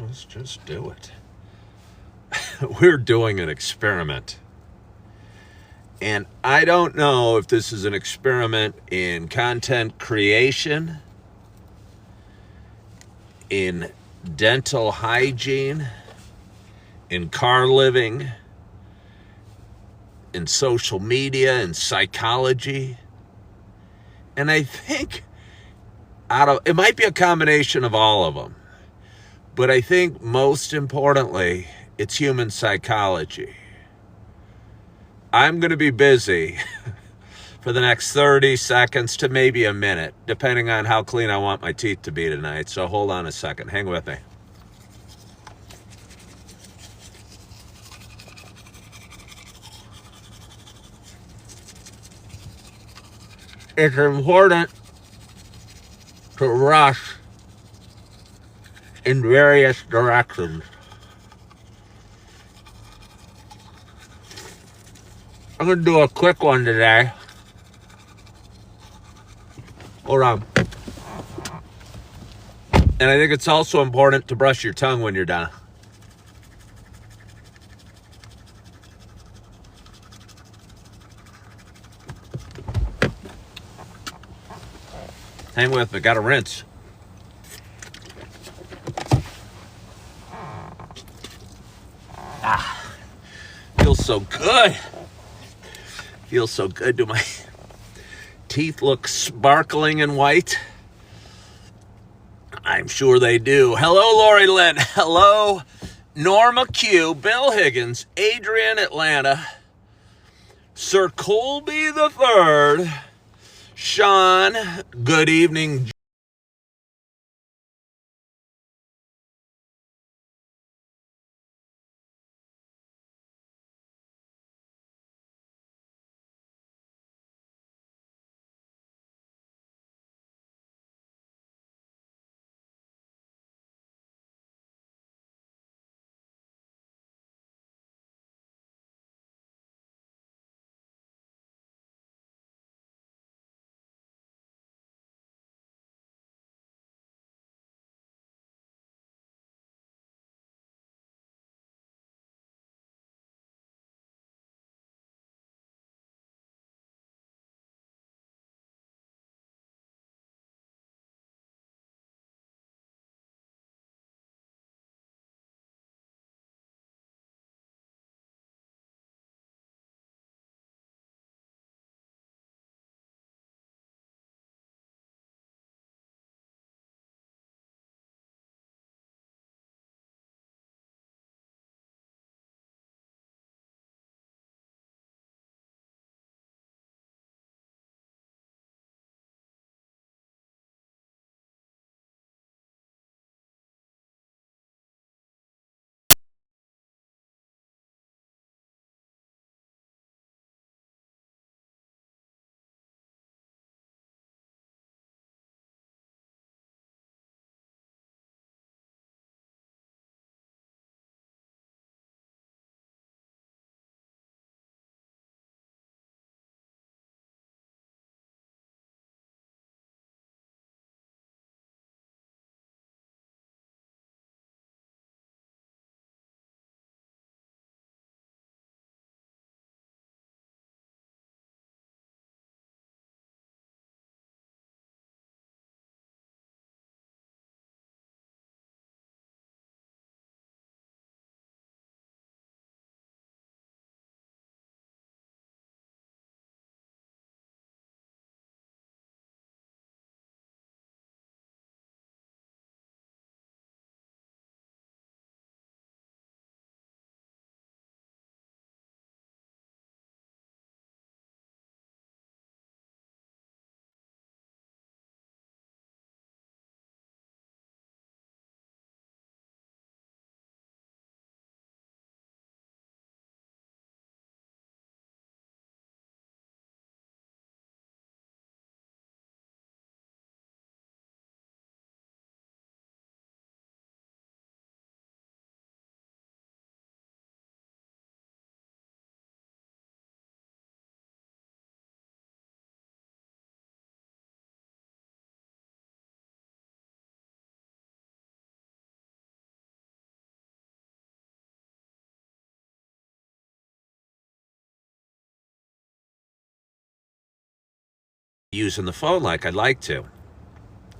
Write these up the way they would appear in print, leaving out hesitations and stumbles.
Let's just do it. We're doing an experiment. And I don't know if this is an experiment in content creation, in dental hygiene, in car living, in social media, in psychology. And I think it might be a combination of all of them. But I think most importantly, it's human psychology. I'm going to be busy for the next 30 seconds to maybe a minute, depending on how clean I want my teeth to be tonight. So hold on a second. Hang with me. It's important to rush in various directions. I'm going to do a quick one today. Hold on. And I think it's also important to brush your tongue when you're done. Hang with me. Got to rinse. Feels so good. Feels so good. Do my teeth look sparkling and white? I'm sure they do. Hello, Lori Lynn. Hello, Norma Q, Bill Higgins, Adrian Atlanta, Sir Colby the Third, Sean, good evening. using the phone like I'd like to.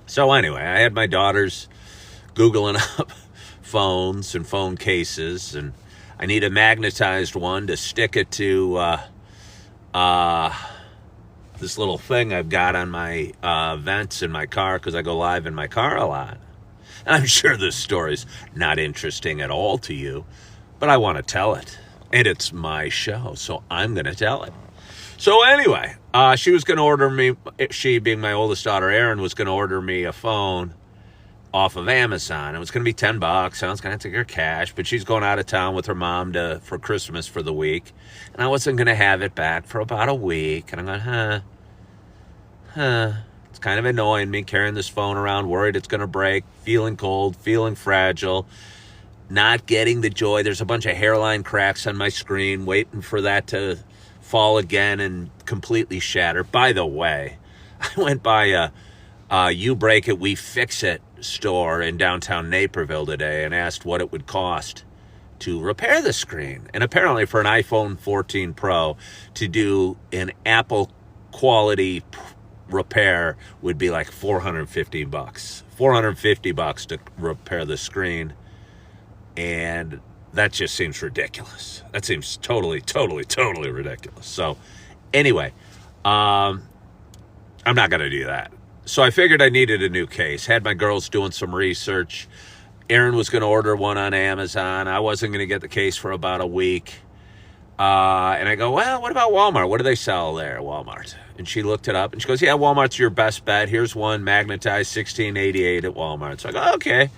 So anyway, I had my daughters Googling up phones and phone cases, and I need a magnetized one to stick it to this little thing I've got on my vents in my car, because I go live in my car a lot. And I'm sure this story's not interesting at all to you, but I want to tell it. And it's my show, so I'm going to tell it. So anyway, she was going to order me, she being my oldest daughter, Erin, was going to order me a phone off of Amazon. It was going to be $10. I was going to have to take her cash, but she's going out of town with her mom for Christmas for the week. And I wasn't going to have it back for about a week. And I'm going, It's kind of annoying me carrying this phone around, worried it's going to break, feeling cold, feeling fragile, not getting the joy. There's a bunch of hairline cracks on my screen, waiting for that to fall again and completely shatter. By the way, I went by a You Break It, We Fix It store in downtown Naperville today and asked what it would cost to repair the screen. And apparently for an iPhone 14 Pro to do an Apple quality repair would be like $450. $450 to repair the screen. And that just seems ridiculous. That seems totally ridiculous. So anyway, I'm not going to do that. So I figured I needed a new case. Had my girls doing some research. Erin was going to order one on Amazon. I wasn't going to get the case for about a week. And I go, well, what about Walmart? What do they sell there at Walmart? And she looked it up and she goes, yeah, Walmart's your best bet. Here's one magnetized $16.88 at Walmart. So I go, okay.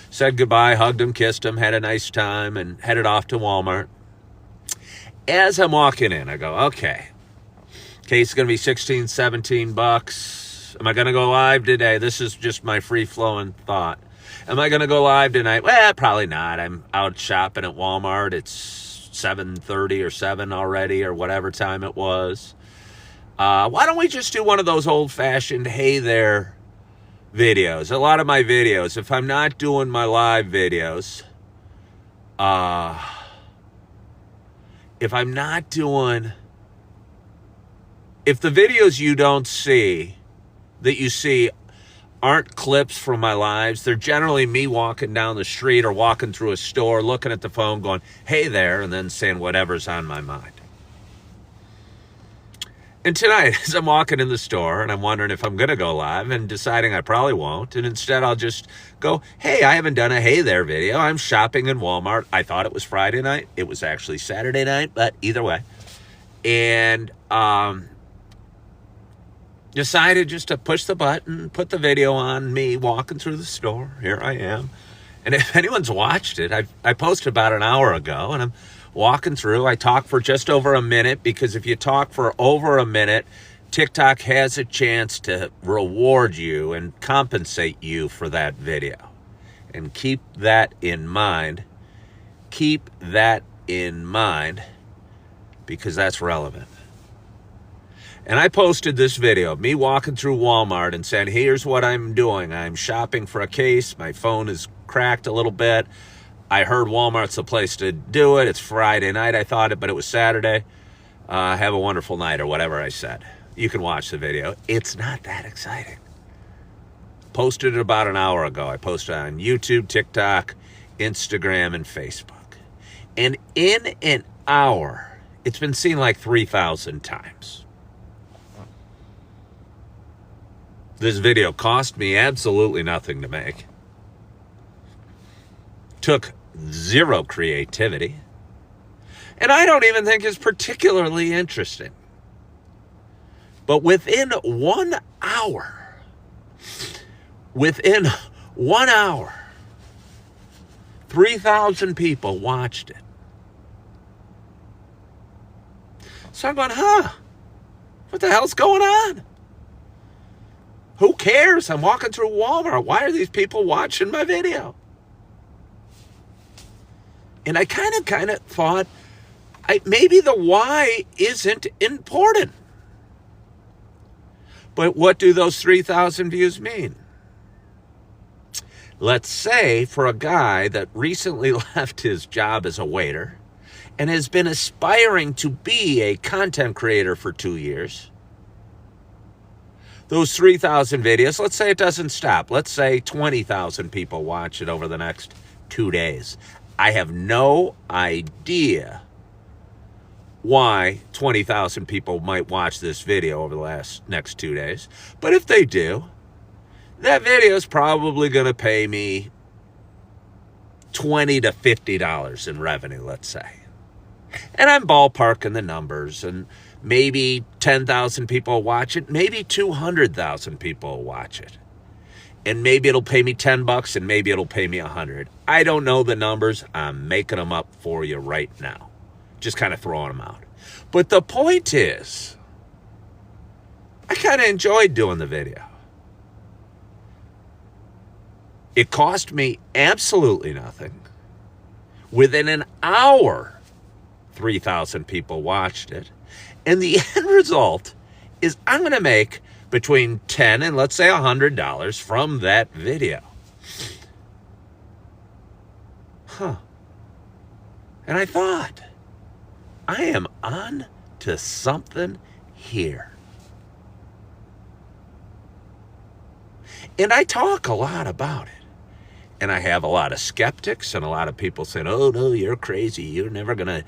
Said goodbye, hugged him, kissed him, had a nice time, and headed off to Walmart. As I'm walking in, I go, okay, case is going to be $16, $17. Am I going to go live today? This is just my free-flowing thought. Am I going to go live tonight? Well, probably not. I'm out shopping at Walmart. It's 7:30 or 7 already, or whatever time it was. Why don't we just do one of those old-fashioned hey there videos? A lot of my videos, if I'm not doing my live videos, if the videos you don't see, that you see aren't clips from my lives, they're generally me walking down the street or walking through a store, looking at the phone, going, hey there, and then saying whatever's on my mind. And tonight, as I'm walking in the store and I'm wondering if I'm going to go live and deciding I probably won't, and instead I'll just go, hey, I haven't done a hey there video. I'm shopping in Walmart. I thought it was Friday night. It was actually Saturday night, but either way. And decided just to push the button, put the video on me walking through the store. Here I am. And if anyone's watched it, I posted about an hour ago, and I'm walking through. I talk for just over a minute, because if you talk for over a minute, TikTok has a chance to reward you and compensate you for that video. And keep that in mind. Keep that in mind, because that's relevant. And I posted this video of me walking through Walmart and saying, here's what I'm doing. I'm shopping for a case. My phone is cracked a little bit. I heard Walmart's the place to do it. It's Friday night, I thought it, but it was Saturday. Have a wonderful night, or whatever I said. You can watch the video. It's not that exciting. Posted it about an hour ago. I posted it on YouTube, TikTok, Instagram, and Facebook. And in an hour, it's been seen like 3,000 times. This video cost me absolutely nothing to make. Took zero creativity. And I don't even think it's particularly interesting. But within 1 hour, 3,000 people watched it. So I'm going, what the hell's going on? Who cares? I'm walking through Walmart. Why are these people watching my video? And I kind of thought, maybe the why isn't important. But what do those 3,000 views mean? Let's say for a guy that recently left his job as a waiter and has been aspiring to be a content creator for 2 years, those 3,000 videos, let's say it doesn't stop. Let's say 20,000 people watch it over the next 2 days. I have no idea why 20,000 people might watch this video over the next 2 days. But if they do, that video is probably going to pay me $20 to $50 in revenue, let's say. And I'm ballparking the numbers, and maybe 10,000 people watch it, maybe 200,000 people watch it. And maybe it'll pay me $10 and maybe it'll pay me $100. I don't know the numbers. I'm making them up for you right now. Just kind of throwing them out. But the point is, I kind of enjoyed doing the video. It cost me absolutely nothing. Within an hour, 3,000 people watched it. And the end result is I'm going to make between $10 and let's say $100 from that video. And I thought, I am on to something here. And I talk a lot about it. And I have a lot of skeptics and a lot of people saying, oh, no, you're crazy. You're never going to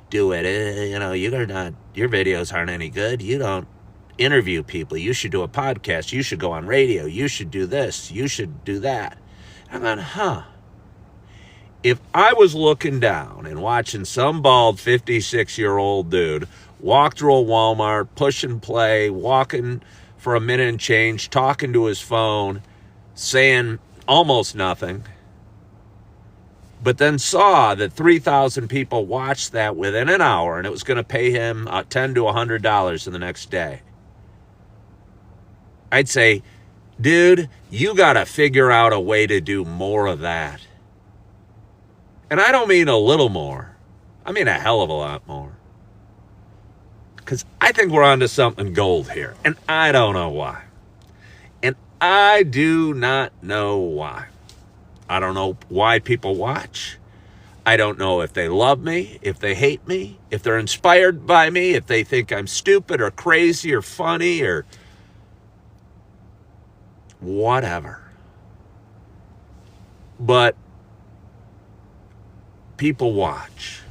do it. You're not, your videos aren't any good. You don't interview people. You should do a podcast. You should go on radio. You should do this. You should do that. I'm going, If I was looking down and watching some bald 56-year-old dude walk through a Walmart, push and play, walking for a minute and change, talking to his phone, saying almost nothing, but then saw that 3,000 people watched that within an hour and it was going to pay him $10 to $100 in the next day, I'd say, dude, you got to figure out a way to do more of that. And I don't mean a little more. I mean a hell of a lot more. Because I think we're onto something gold here. And I don't know why. And I do not know why. I don't know why people watch. I don't know if they love me, if they hate me, if they're inspired by me, if they think I'm stupid or crazy or funny or whatever. But people watch.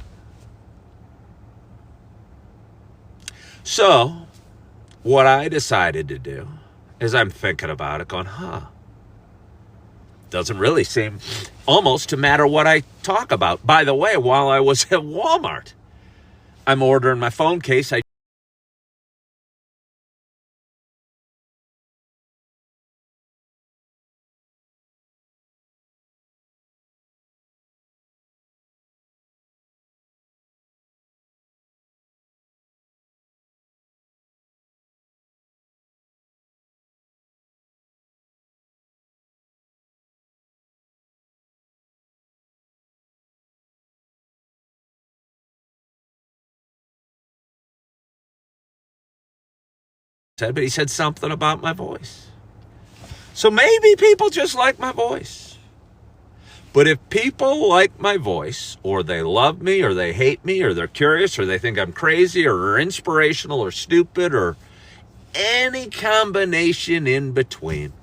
So, what I decided to do is I'm thinking about it going, doesn't really seem almost to matter what I talk about. By the way, while I was at Walmart, I'm ordering my phone case. I said, but he said something about my voice. So maybe people just like my voice. But if people like my voice, or they love me, or they hate me, or they're curious, or they think I'm crazy, or are inspirational, or stupid, or any combination in between,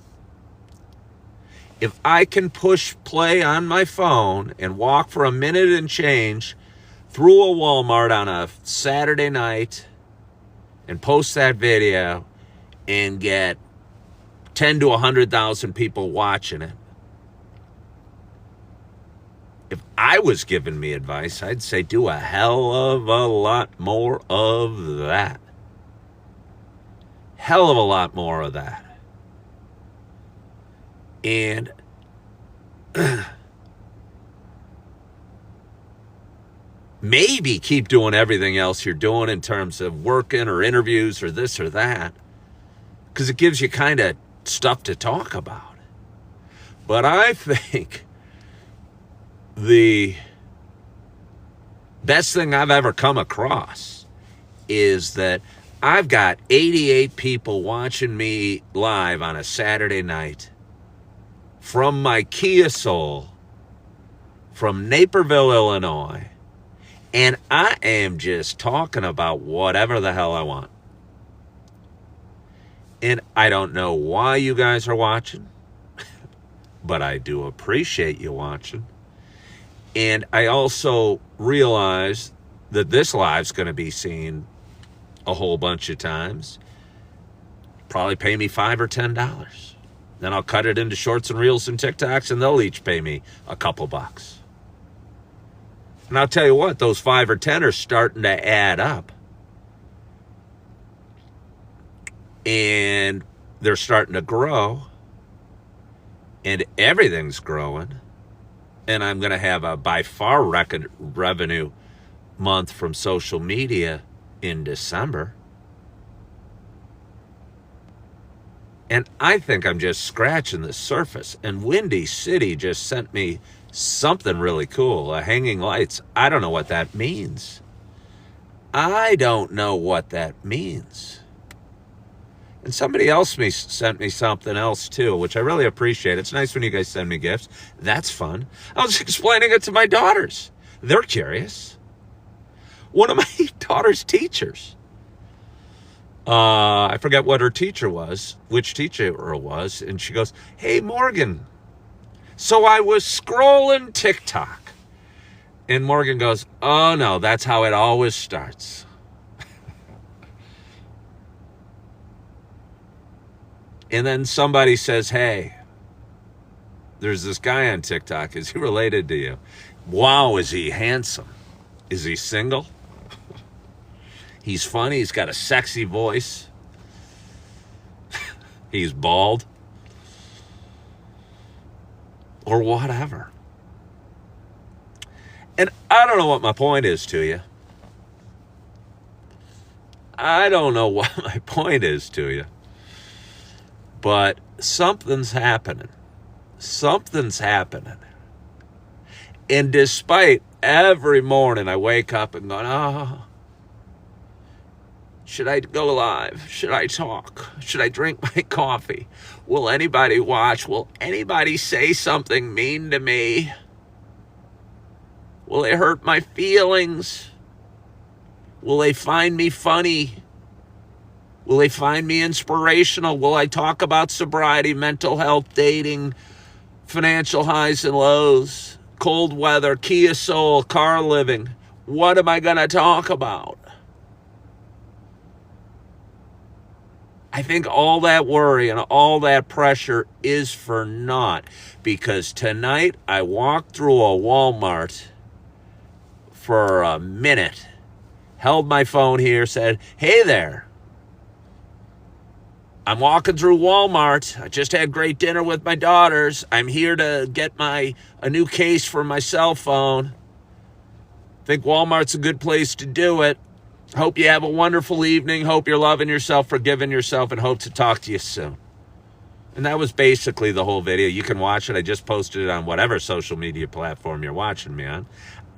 if I can push play on my phone and walk for a minute and change through a Walmart on a Saturday night and post that video and get 10 to 100,000 people watching it, if I was giving me advice, I'd say do a hell of a lot more of that. Hell of a lot more of that. And maybe keep doing everything else you're doing in terms of working or interviews or this or that, because it gives you kind of stuff to talk about. But I think the best thing I've ever come across is that I've got 88 people watching me live on a Saturday night from my Kia Soul from Naperville, Illinois, and I am just talking about whatever the hell I want. And I don't know why you guys are watching, but I do appreciate you watching. And I also realize that this live's going to be seen a whole bunch of times. Probably pay me $5 or $10. Then I'll cut it into shorts and reels and TikToks, and they'll each pay me a couple bucks. And I'll tell you what, those 5 or 10 are starting to add up. And they're starting to grow. And everything's growing. And I'm going to have a by far record revenue month from social media in December. And I think I'm just scratching the surface. And Windy City just sent me something really cool, hanging lights. I don't know what that means. I don't know what that means. And somebody else sent me something else too, which I really appreciate. It's nice when you guys send me gifts. That's fun. I was explaining it to my daughters. They're curious. One of my daughter's teachers, I forget what her teacher was, which teacher it was, and she goes, "Hey, Morgan, so I was scrolling TikTok." And Morgan goes, "Oh, no, that's how it always starts." And then somebody says, "Hey, there's this guy on TikTok. Is he related to you? Wow, is he handsome? Is he single? He's funny. He's got a sexy voice. He's bald." Or whatever. And I don't know what my point is to you. I don't know what my point is to you. But something's happening. Something's happening. And despite every morning I wake up and go, should I go live? Should I talk? Should I drink my coffee? Will anybody watch? Will anybody say something mean to me? Will it hurt my feelings? Will they find me funny? Will they find me inspirational? Will I talk about sobriety, mental health, dating, financial highs and lows, cold weather, Kia Soul, car living? What am I going to talk about? I think all that worry and all that pressure is for naught, because tonight I walked through a Walmart for a minute, held my phone here, said, "Hey there, I'm walking through Walmart. I just had great dinner with my daughters. I'm here to get a new case for my cell phone. Think Walmart's a good place to do it. Hope you have a wonderful evening. Hope you're loving yourself, forgiving yourself, and hope to talk to you soon." And that was basically the whole video. You can watch it. I just posted it on whatever social media platform you're watching me on.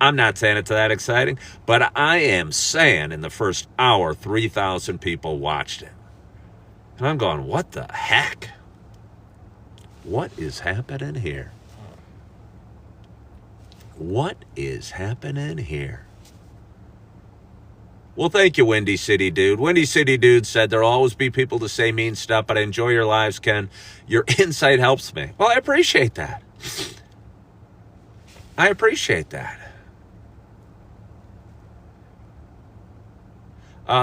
I'm not saying it's that exciting, but I am saying in the first hour, 3,000 people watched it. And I'm going, what the heck? What is happening here? What is happening here? Well, thank you, Windy City Dude. Windy City Dude said there'll always be people to say mean stuff, but I enjoy your lives, Ken. Your insight helps me. Well, I appreciate that. I appreciate that.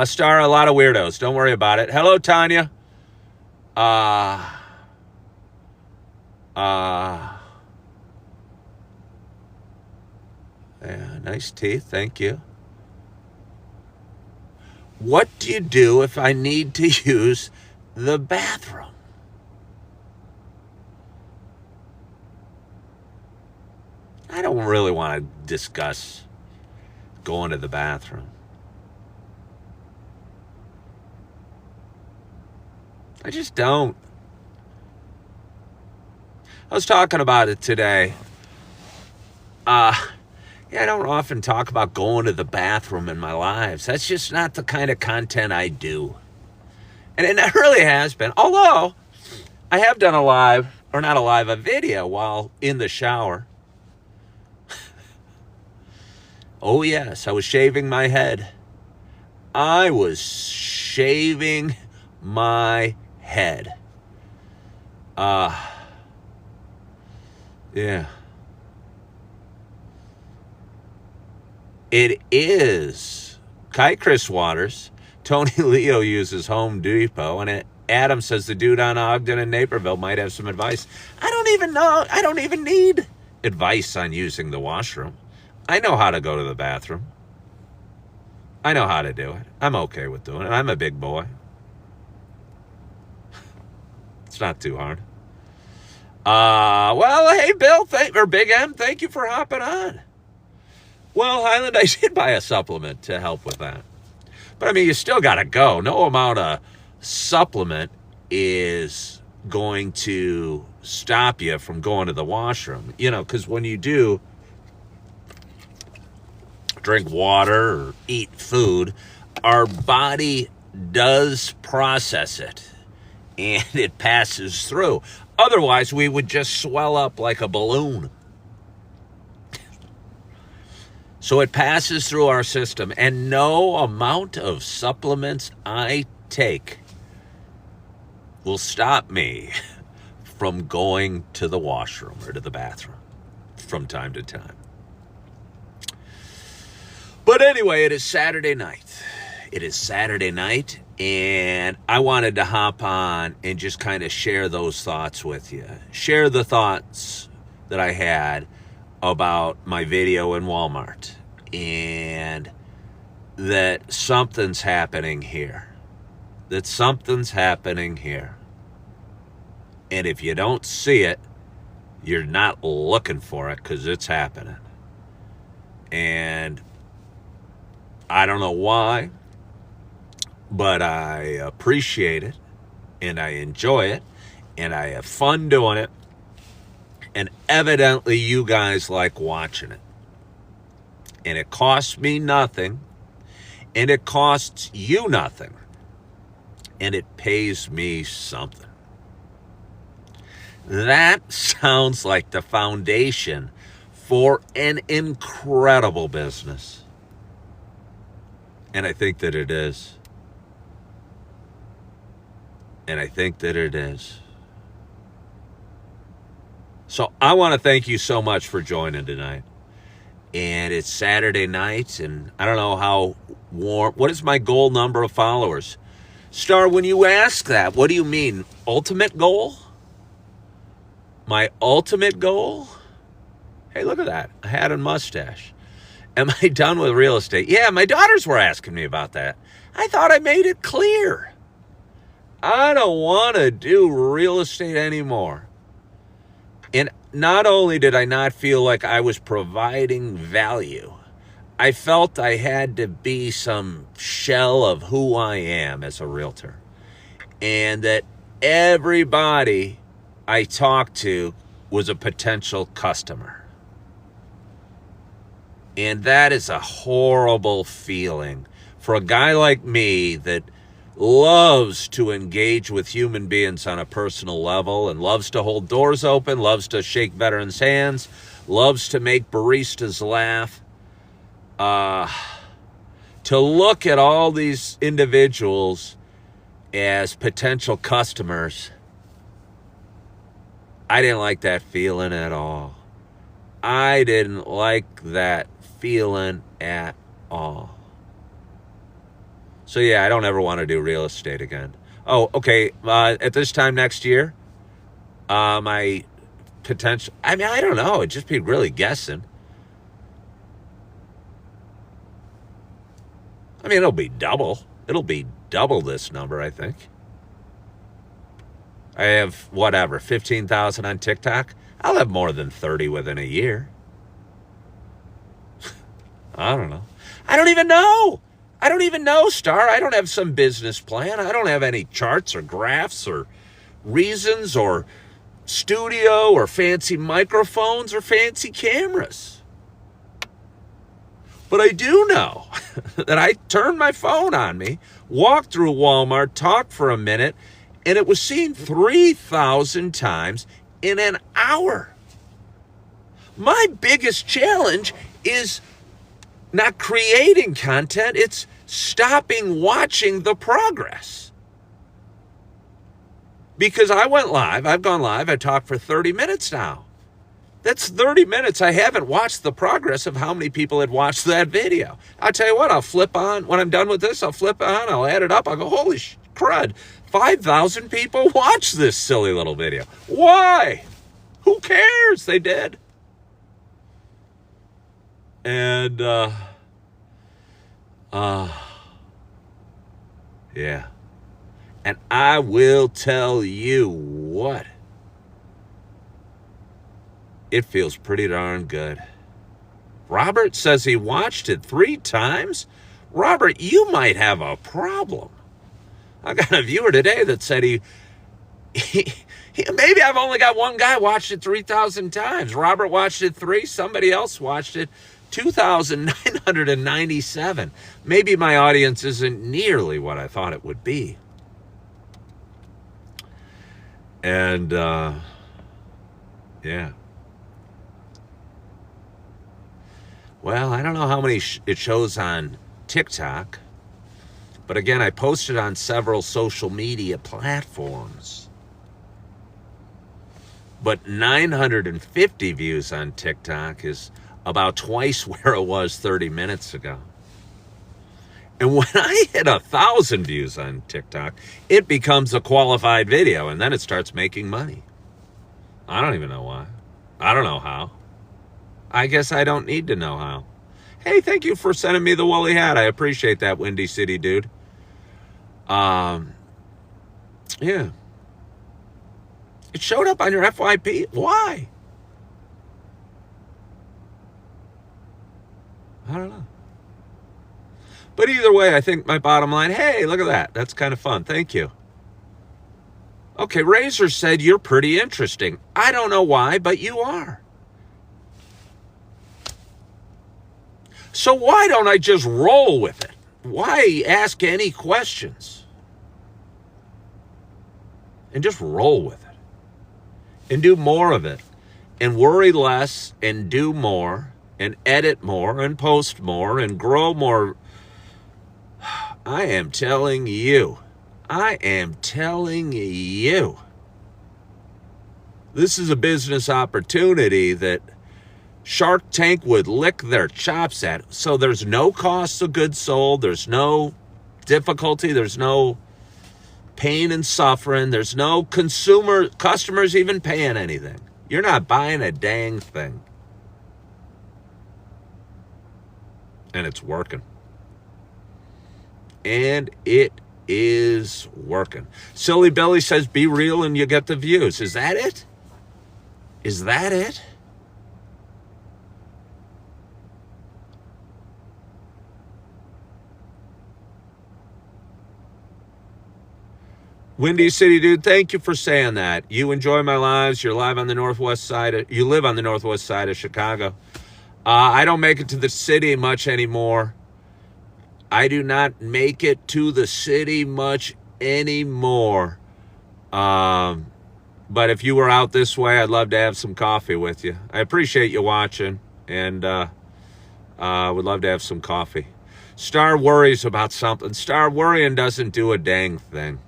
Star, a lot of weirdos. Don't worry about it. Hello, Tanya. Yeah, nice teeth. Thank you. What do you do if I need to use the bathroom? I don't really want to discuss going to the bathroom. I just don't. I was talking about it today. I don't often talk about going to the bathroom in my lives. That's just not the kind of content I do. And it really has been. Although, I have done a video while in the shower. Oh, yes, I was shaving my head. I was shaving my head. Yeah. It is. Kite Chris Waters. Tony Leo uses Home Depot, and Adam says the dude on Ogden and Naperville might have some advice. I don't even know. I don't even need advice on using the washroom. I know how to go to the bathroom. I know how to do it. I'm okay with doing it. I'm a big boy. It's not too hard. Well, hey, Bill, or Big M, thank you for hopping on. Well, Highland, I did buy a supplement to help with that. But, I mean, you still got to go. No amount of supplement is going to stop you from going to the washroom. You know, because when you do drink water or eat food, our body does process it, and it passes through. Otherwise, we would just swell up like a balloon. So it passes through our system, and no amount of supplements I take will stop me from going to the washroom or to the bathroom from time to time. But anyway, it is Saturday night. It is Saturday night, and I wanted to hop on and just kind of share those thoughts with you. Share the thoughts that I had about my video in Walmart, and that something's happening here. That something's happening here. And if you don't see it, you're not looking for it, because it's happening. And I don't know why, but I appreciate it, and I enjoy it, and I have fun doing it, and evidently you guys like watching it. And it costs me nothing, and it costs you nothing, and it pays me something. That sounds like the foundation for an incredible business. And I think that it is. And I think that it is. So I want to thank you so much for joining tonight. And it's Saturday night, and I don't know how warm. What is my goal number of followers? Star, when you ask that, what do you mean? Ultimate goal? My ultimate goal? Hey, look at that. A hat and mustache. Am I done with real estate? Yeah, my daughters were asking me about that. I thought I made it clear. I don't want to do real estate anymore. And not only did I not feel like I was providing value, I felt I had to be some shell of who I am as a realtor. And that everybody I talked to was a potential customer. And that is a horrible feeling for a guy like me that loves to engage with human beings on a personal level and loves to hold doors open, loves to shake veterans' hands, loves to make baristas laugh. To look at all these individuals as potential customers, I didn't like that feeling at all. I didn't like that feeling at all. So yeah, I don't ever want to do real estate again. Oh, okay. At this time next year, my potential, I mean, I don't know. It'd just be really guessing. I mean, it'll be double. It'll be double this number, I think. I have, 15,000 on TikTok. I'll have more than 30 within a year. I don't know. I don't even know, Star. I don't have some business plan. I don't have any charts or graphs or reasons or studio or fancy microphones or fancy cameras. But I do know that I turned my phone on me, walked through Walmart, talked for a minute, and it was seen 3,000 times in an hour. My biggest challenge is not creating content, it's stopping watching the progress. Because I went live. I've gone live. I talked for 30 minutes now. That's 30 minutes. I haven't watched the progress of how many people had watched that video. I'll tell you what, I'll flip on. When I'm done with this, I'll flip on. I'll add it up. I'll go, holy crud. 5,000 people watched this silly little video. Why? Who cares? They did. And, yeah. And I will tell you what. It feels pretty darn good. Robert says he watched it 3 times. Robert, you might have a problem. I got a viewer today that said he maybe I've only got one guy watched it 3,000 times. Robert watched it 3. Somebody else watched it 2,997. Maybe my audience isn't nearly what I thought it would be. And, yeah. Well, I don't know how many it shows on TikTok. But again, I posted on several social media platforms. But 950 views on TikTok is about twice where it was 30 minutes ago. And when I hit 1,000 views on TikTok, it becomes a qualified video, and then it starts making money. I don't even know why. I don't know how. I guess I don't need to know how. Hey, thank you for sending me the woolly hat. I appreciate that, Windy City dude. Yeah. It showed up on your FYP. Why? I don't know. But either way, I think my bottom line, hey, look at that. That's kind of fun. Thank you. Okay, Razor said you're pretty interesting. I don't know why, but you are. So why don't I just roll with it? Why ask any questions? And just roll with it. And do more of it. And worry less and do more. And edit more and post more and grow more. I am telling you. This is a business opportunity that Shark Tank would lick their chops at. So there's no cost of goods sold. There's no difficulty. There's no pain and suffering. There's no customers even paying anything. You're not buying a dang thing. And it's working. And it is working. Silly Billy says, be real and you get the views. Is that it? Is that it? Windy City dude, thank you for saying that. You enjoy my lives. You're live on the northwest side. You live on the northwest side of Chicago. I don't make it to the city much anymore. I do not make it to the city much anymore. But if you were out this way, I'd love to have some coffee with you. I appreciate you watching, and would love to have some coffee. Star worries about something. Star worrying doesn't do a dang thing.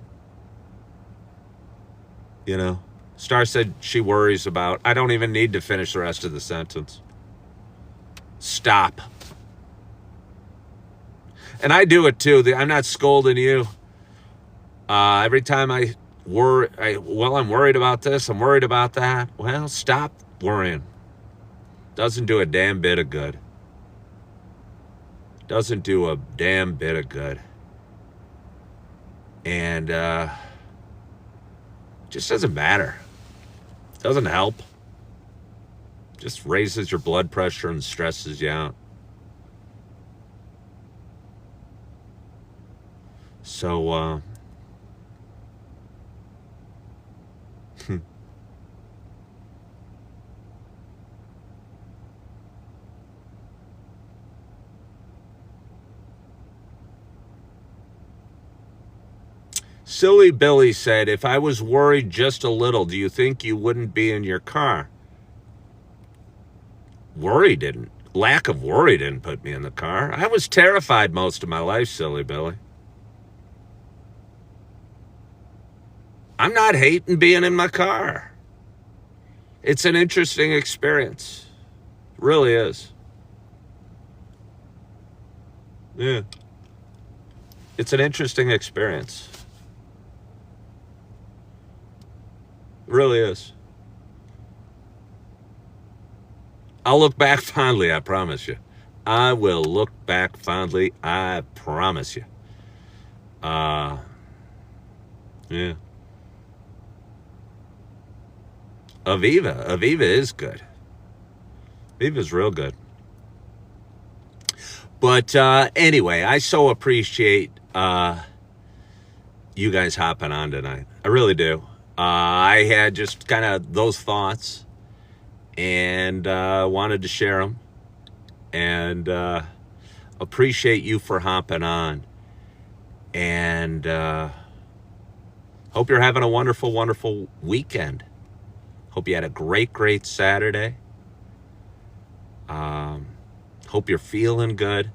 You know, Star said she worries about. I don't even need to finish the rest of the sentence. Stop. And I do it too. I'm not scolding you. Every time I'm worried about this, I'm worried about that. Well, stop worrying. Doesn't do a damn bit of good. Doesn't do a damn bit of good. And just doesn't matter. Doesn't help. Just raises your blood pressure and stresses you out. So, Silly Billy said, if I was worried just a little, do you think you wouldn't be in your car? Lack of worry didn't put me in the car. I was terrified most of my life, Silly Billy. I'm not hating being in my car. It's an interesting experience. It really is. Yeah. It's an interesting experience. It really is. I'll look back fondly, I promise you. I will look back fondly, I promise you. Yeah. Aviva is good. Aviva's real good. But anyway, I so appreciate you guys hopping on tonight. I really do. I had just kind of those thoughts and wanted to share them. And appreciate you for hopping on. And hope you're having a wonderful, wonderful weekend. Hope you had a great, great Saturday. Hope you're feeling good.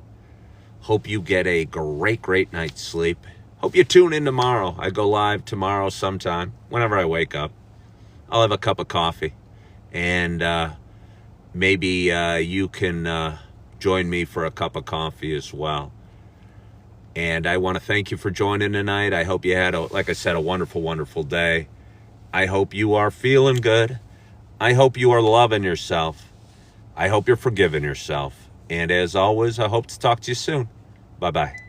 Hope you get a great, great night's sleep. Hope you tune in tomorrow. I go live tomorrow sometime, whenever I wake up. I'll have a cup of coffee. And maybe you can join me for a cup of coffee as well. And I want to thank you for joining tonight. I hope you had, like I said, a wonderful, wonderful day. I hope you are feeling good. I hope you are loving yourself. I hope you're forgiving yourself. And as always, I hope to talk to you soon. Bye-bye.